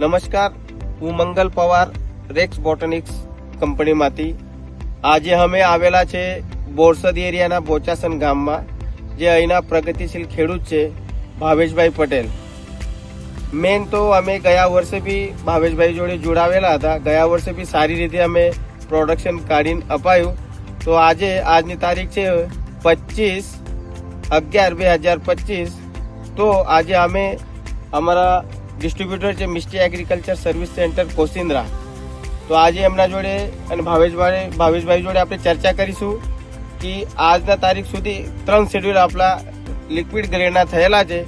નમસ્કાર, હું મંગલ પવાર, રેક્સ બોટનિક્સ કંપનીમાંથી. આજે અમે આવેલા છે બોરસદ એરિયાના બોચાસન ગામમાં, જે અહીંના પ્રગતિશીલ ખેડૂત છે ભાવેશભાઈ પટેલ. મેન તો અમે ગયા વર્ષે બી ભાવેશભાઈ જોડે જોડાવેલા હતા. ગયા વર્ષે બી સારી રીતે અમે પ્રોડક્શન કાઢીને અપાયું. તો આજની તારીખ છે 25/11/2025. તો આજે અમે અમારા ડિસ્ટ્રીબ્યુટર છે મિસ્ટી એગ્રીકલ્ચર સર્વિસ સેન્ટર કોસિન્દ્રા. તો આજે એમના જોડે અને ભાવેશભાઈ જોડે આપણે ચર્ચા કરીશું કે આજના તારીખ સુધી 3 શેડ્યુલ આપણા લિક્વિડ ગ્રેડના થયેલા છે.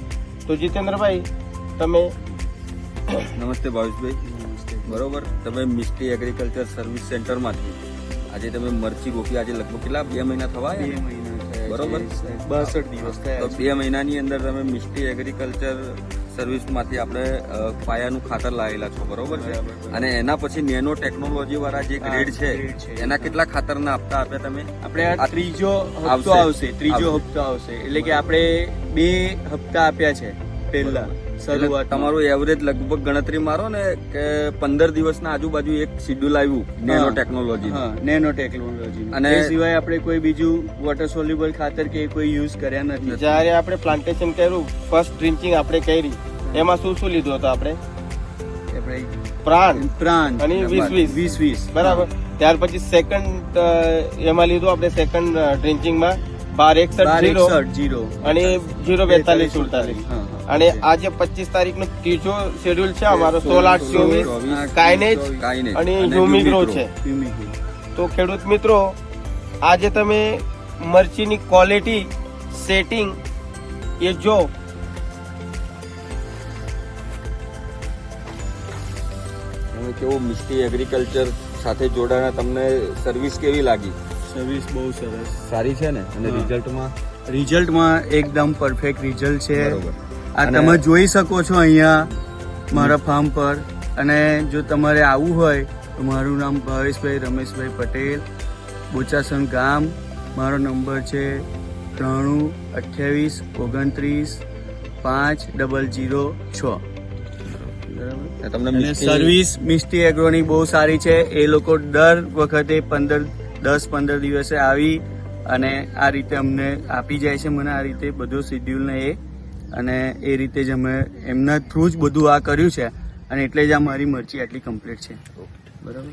તો જીતેન્દ્રભાઈ, તમે નમસ્તે ભાવેશભાઈ. બરોબર, તમે મિસ્ટી એગ્રીકલ્ચર સર્વિસ સેન્ટરમાંથી આજે તમે મરચી રોપી. આજે લગભગ કેટલા 2 મહિના થવા? 2 મહિના બરોબર, 62 દિવસ થયા. તો 2 મહિનાની અંદર તમે મિસ્ટી એગ્રીકલ્ચર સર્વિસમાંથી આપણે પાયાનું ખાતર લાવેલા છો, બરોબર છે. અને એના પછી નેનો ટેકનોલોજી વાળા જે ગ્રેડ છે એના કેટલા ખાતરના હપ્તા આપ્યા તમે? આપણે આ ત્રીજો હપ્તો આવશે. એટલે કે આપણે 2 હપ્તા આપ્યા છે પહેલા શરૂઆત. તમારું એવરેજ લગભગ ગણતરી મારો ને કે 15 દિવસના આજુબાજુ એક શેડ્યુલ આવ્યું નેનો ટેકનોલોજી. Nano technology. અને એ સિવાય આપણે કોઈ બીજું વોટર સોલ્યુબલ ખાતર કે કોઈ યુઝ કર્યા નથી. જ્યારે આપણે પ્લાન્ટેશન કર્યું, ફર્સ્ટ ડ્રિંચિંગ આપણે કરી, એમાં શું શું લીધું હતું આપણે? પ્રાણ અને 20 બરાબર. ત્યાર પછી સેકન્ડ એમાં લીધું આપણે, સેકન્ડ ડ્રિંચિંગમાં 12/61 અને 04248. અને આજે 25 તારીખનો ત્રીજો શેડ્યુલ છે અમારો 16/8/24 કાઇનેજ અને હ્યુમિગ્રો છે. તો ખેડૂત મિત્રો, આજે તમે મરચીની ક્વોલિટી, સેટિંગ એ જો. કેવું મિસ્ટી એગ્રીકલ્ચર સાથે જોડાણા, તમને સર્વિસ કેવી લાગી? સર્વિસ બહુ સરસ, સારી છે ને. અને રિઝલ્ટમાં એકદમ પરફેક્ટ રિઝલ્ટ છે. બરોબર. આ તમે જોઈ શકો છો અહીંયા મારા ફાર્મ પર. અને જો તમારે આવવું હોય તો મારું નામ ભાવેશભાઈ રમેશભાઈ પટેલ, બોચાસન ગામ. મારો નંબર છે 9328295006. તમને સર્વિસ મિસ્ટી એગ્રોની બહુ સારી છે. એ લોકો દર વખતે 10-15 દિવસે આવી અને આ રીતે અમને આપી જાય છે. મને આ રીતે બધો શેડ્યુલ ને અને એ રીતે જ અમે એમના થ્રુ જ બધું આ કર્યું છે. અને એટલે જ આ મારી મરચી આટલી કમ્પ્લીટ છે. બરાબર.